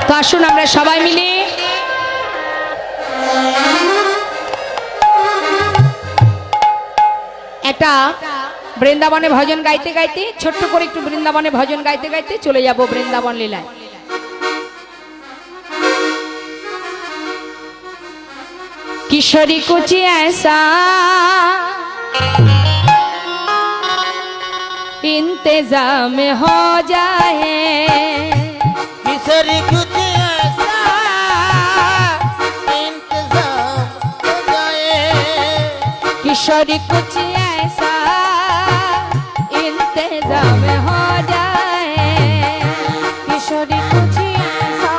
তো আসুন আমরা সবাই মিলে একটা বৃন্দাবনে ভজন গাইতে গাইতে ছোট্ট করে একটু বৃন্দাবনে ভজন গাইতে গাইতে চলে যাব বৃন্দাবন লীলায়। किशोरी कुछ ऐसा इंतजाम हो जाए, किशोरी कुछ ऐसा इंतजाम हो जाए, किशोरी कुछ ऐसा इंतजाम हो जाए, किशोरी कुछ ऐसा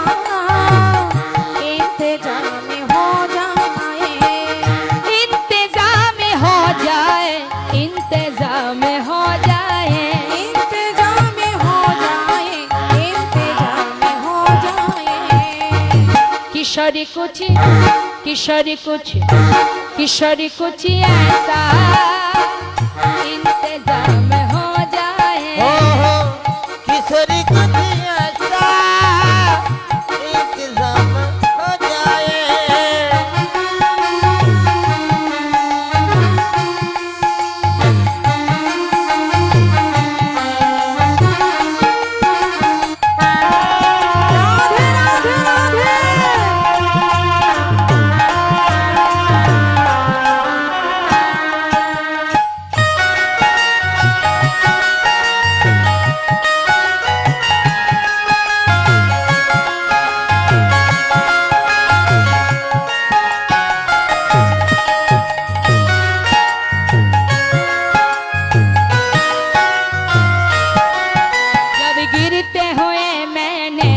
इंतजाम हो जाए, इंतजाम हो जाए, इंतजाम हो जाए, इंतजाम हो जाए, इंतजाम हो जाए, किशोरी कुछ किशोरी कुछ ऐसा इंतजाम हो जाए, हो किशोरी कुछ ऐसा इंतजाम हो जाए। जब गिरते हुए मैंने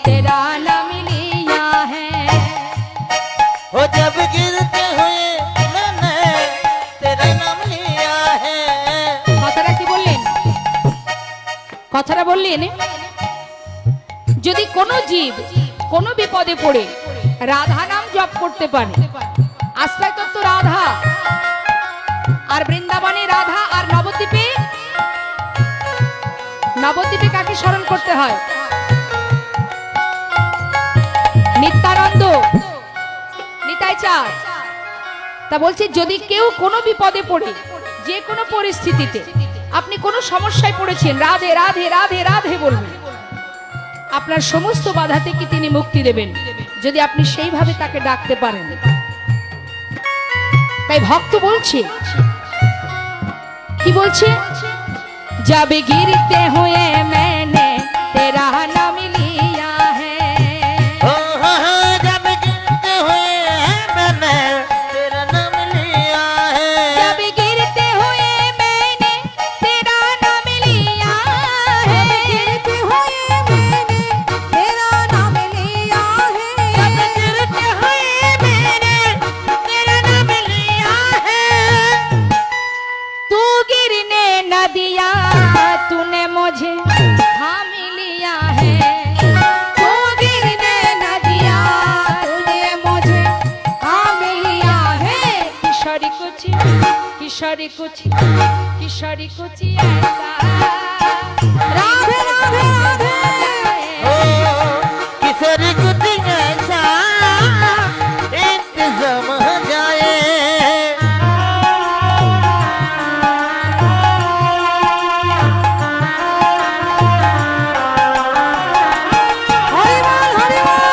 तेरा नाम लिया है, हो जब गिरते हुए मैंने तेरा नाम लिया है। কথাটা কি বললেন? কথাটা বললেন যদি কোনো জীব কোনো বিপদে পড়ে রাধা নাম জপ করতে পারে, আশ্রয় তত্ত্ব রাধা, আর বৃন্দাবনে রাধা, আর নবদ্বীপে নবদ্বীপে কাকে স্মরণ করতে হয়? নিত্যানন্দ, নিতাই চাঁদ। তা বলছি যদি কেউ কোনো বিপদে পড়ে, যে কোনো পরিস্থিতিতে আপনি কোনো সমস্যায় পড়েছেন, রাধে রাধে রাধে রাধে বলবেন, আপনার সমস্ত বাধা থেকে তিনি মুক্তি দেবেন, যদি আপনি সেইভাবে তাকে ডাকতে পারেন। তাই ভক্ত বলছে, কি বলছে? जब गिरते हुए मैंने तेरा नाम लिया है, हो जब गिरते हुए मैंने तेरा नाम लिया है। जब गिरते हुए मैंने तेरा नाम लिया है, गिरते हुए मैंने तेरा नाम लिया है, जब गिरते हुए मैंने तेरा नाम लिया है। तू गिरने न दिया, तूने मुझे थाम लिया है, तू गिरने न दिया, तूने मुझे थाम लिया है, किशोरी कुछ किशोरी कुछ किशोरी कुछ ऐसा राधे राधे राधे हो किशोरी कुछ ऐसा इंतजाम हो जाए। हरि बोल हरि बोल।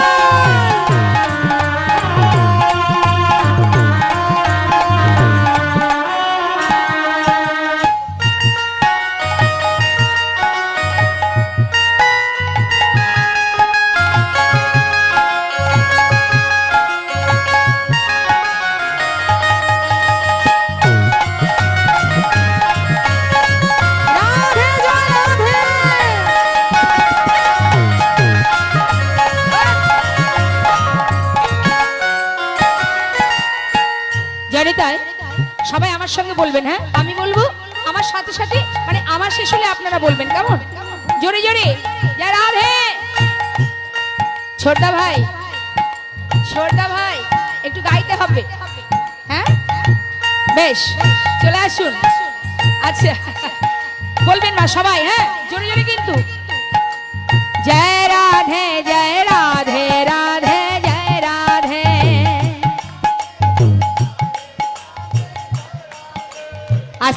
राधे जय राधे। জানি তাই সবাই আমার সঙ্গে বলবেন, হ্যাঁ আমি বলবো, আমার সাথে সাথে, মানে আমার শেষ হলে আপনারা বলবেন, কেমন? জোরে জোরে জয় রাধে। ছোটদা ভাই, ছোটদা ভাই একটু গাইতে হবে, হ্যাঁ বেশ চলে আসুন। আচ্ছা বলবেন না সবাই, হ্যাঁ জোরে জোরে কিন্তু। জয় রাধে জয় রাধে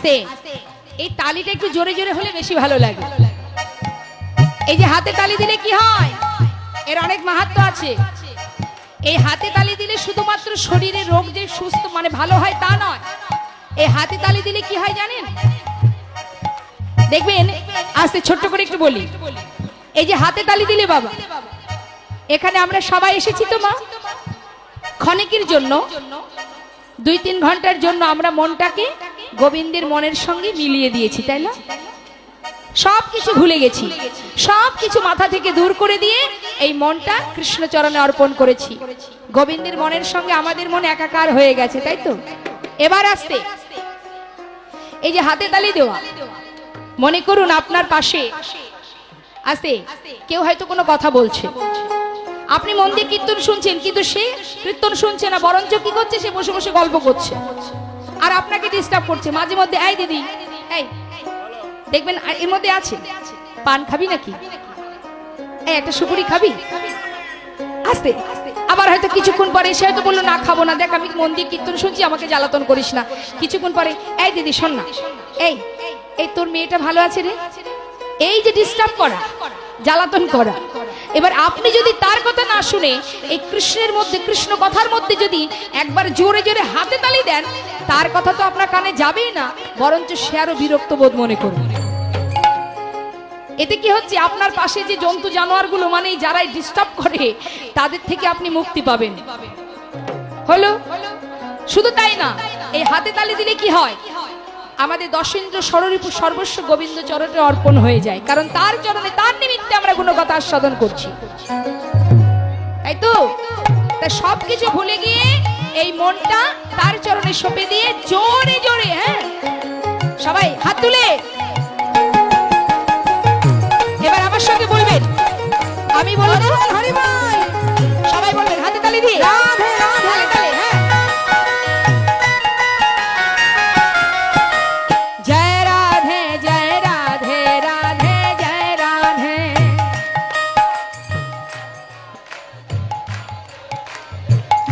আস্তে, এই তালিটা একটু জোরে জোরে হলে বেশি ভালো লাগে। এই যে হাতে তালি দিলে কি হয়, এর অনেক মাহাত্ম্য আছে। এই হাতে তালি দিলে শুধুমাত্র শরীরের রোগ যে সুস্থ মানে ভালো হয় তা নয়, এই হাতে তালি দিলে কি হয় জানেন? দেখবেন, আস্তে ছোট্ট করে একটু বলি, এই যে হাতে তালি দিলে বাবা, এখানে আমরা সবাই এসেছি তো মা, ক্ষণিকের জন্য 2-3 ঘন্টার জন্য আমরা মনটাকে গোবিন্দের মনের সঙ্গে মিলিয়ে দিয়েছি, তাই না? সবকিছু ভুলে গেছি, সবকিছু মাথা থেকে দূর করে দিয়ে এই মনটা কৃষ্ণ চরণে অর্পণ করেছি। গোবিন্দের মনের সঙ্গে আমাদের মন একাকার হয়ে গেছে, তাই তো? এবার আস্তে, এই যে হাতে তালি দেওয়া, মনে করুন আপনার পাশে আস্তে কেউ হয়তো কোনো কথা বলছে, আপনি মন দিয়ে কীর্তন শুনছেন, কিন্তু সে কীর্তন শুনছে না, বরঞ্চ কি করছে, সে বসে বসে গল্প করছে আর আপনাকে ডিস্টার্ব করছে। মাঝে মধ্যে এই দিদি, এই দেখবেন এর মধ্যে আছে, পান খাবি নাকি, এই একটা সুপুরি খাবি, আস্তে। আবার হয়তো কিছুক্ষণ পরে সে হয়তো বললো না খাবো না, দেখ আমি মন দিয়ে কীর্তন শুনছি, আমাকে জ্বালাতন করিস না। কিছুক্ষণ পরে এই দিদি শোন না, এই এই তোর মেয়েটা ভালো আছে রে, এই যে ডিস্টার্ব করা, জ্বালাতন করা। এবার আপনি যদি তার কথা না শুনে এই কৃষ্ণের মধ্যে, কৃষ্ণ কথার মধ্যে যদি একবার জোরে জোরে হাতে তালি দেন, তার কথা তো আপনার কানে যাবেই না, বরঞ্চ সে আরো বিরক্ত বোধ মনে করবে। এতে কি হচ্ছে, আপনার পাশে যে জন্তু জানোয়ার গুলো মানে যারাই ডিস্টার্ব করে তাদের থেকে আপনি মুক্তি পাবেন। হলো? শুধু তাই না, এই হাতে তালি দিলে কি হয়, আমাদের দশেন্দ্র ষড়রিপু সর্বস্ব গোবিন্দ চরণে অর্পণ হয়ে যায়, কারণ তার চরণে, তার নিমিত্তে আমরা গুণগত আস্বাদন করছি, তাই তো? তাই সবকিছু ভুলে গিয়ে এই মনটা তার চরণে সঁপে দিয়ে জোরে জোরে, হ্যাঁ সবাই হাত তুলে এবার আমার সঙ্গে বলবেন, আমি বলবো হরি ভাই, সবাই বলবেন হাতে তালি দিয়ে রাধে রাধে, হাতে তালি, হ্যাঁ। জয় রাধে জয় রাধে, রাধে জয় রাধে,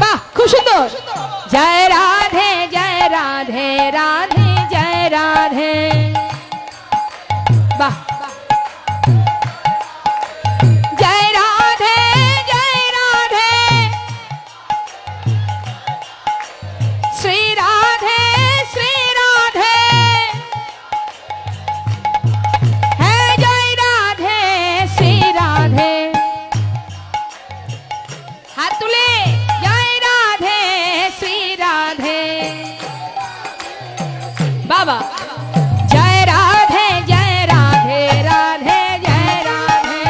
বাহ খুব সুন্দর। জয় রাধে জয় রাধে, রাধে জয় রাধে, বাহ। জয় রাধে জয় রাধে, শ্রী রাধে শ্রী রাধে, হ্যাঁ জয় রাধে শ্রী রাধে, হাত তুলে জয় রাধে শ্রী রাধে, বাবা। জয় রাধে জয় রাধে, রাধে জয় রাধে,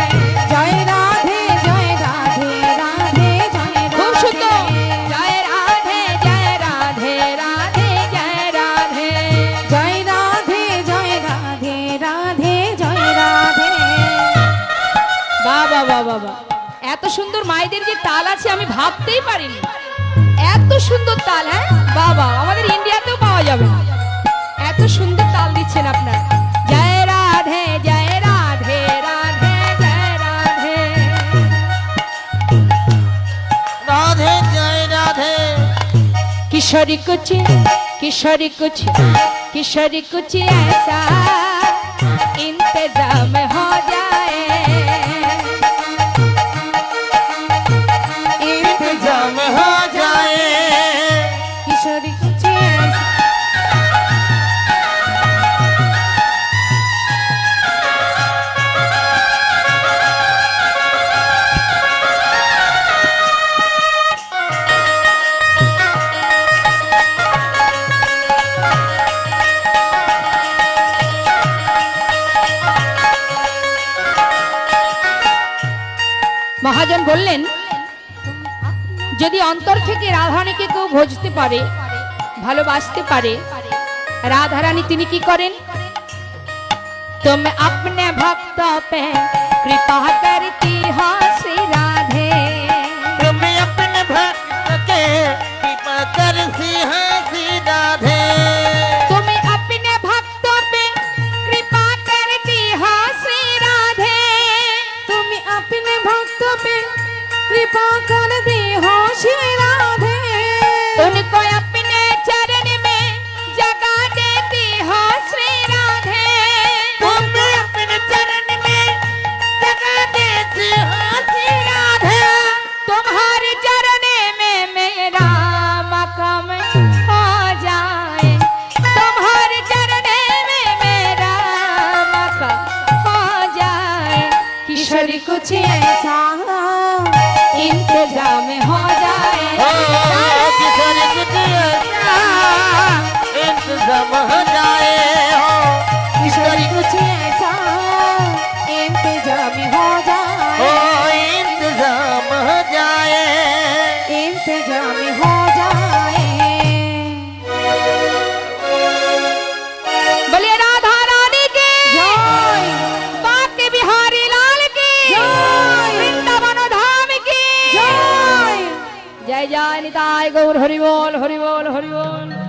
জয় রাধে জয় রাধে, রাধে জয় রাধে, খুব সুন্দর। জয় রাধে জয় রাধে, রাধে জয় রাধে, জয় রাধে জয় রাধে, রাধে জয় রাধে, বাবা বাবা বাবা। এত সুন্দর মায়েদের যে তাল আছে আমি ভাবতেই পারিনি, এত সুন্দর তাল, হ্যাঁ বাবা, আমাদের ইন্ডিয়াতেও পাওয়া যাবে না, এত সুন্দর তাল দিচ্ছেন আপনার। জয় রাধে জয় রাধে, রাধে জয় রাধে, রাধে জয় রাধে, किशोरी कुछ किशोरी कुछ ऐसा इंतजाम हो जाए, इंतजाम हो जाए, किशोरी कुछ ऐसा। মহাজন বললেন, যদি অন্তর থেকে রাধারানীকে কেউ ভজতে পারে, ভালোবাসতে পারে, রাধারানী তিনি কি করেন, तुम अपने भक्तों पे कृपा करती हो श्री राधे, तुम अपने भक्त के कृपा करती है श्री राधे, तुम अपने भक्तों पे कृपा करती हो श्री राधे, तुम अपने भक्तों पे कृपा करती हो श्री राधे, उनको अपने चरण में जगा देती हो किशोरी कुछ ऐसा इंतजाम हो जाए ओ किशोरी कुछ ऐसा इंतजाम हो जाए हो किशोरी कुछ ऐसा इंतजाम हो जाए ओ इंतजाम हो जाए इंतजाम हो जाए। बोलिए राधा रानी की जय, बांके बिहारी लाल की जय, वृंदावन धाम की जय। जय जय निताय गौर हरि बोल हरि बोल हरि बोल।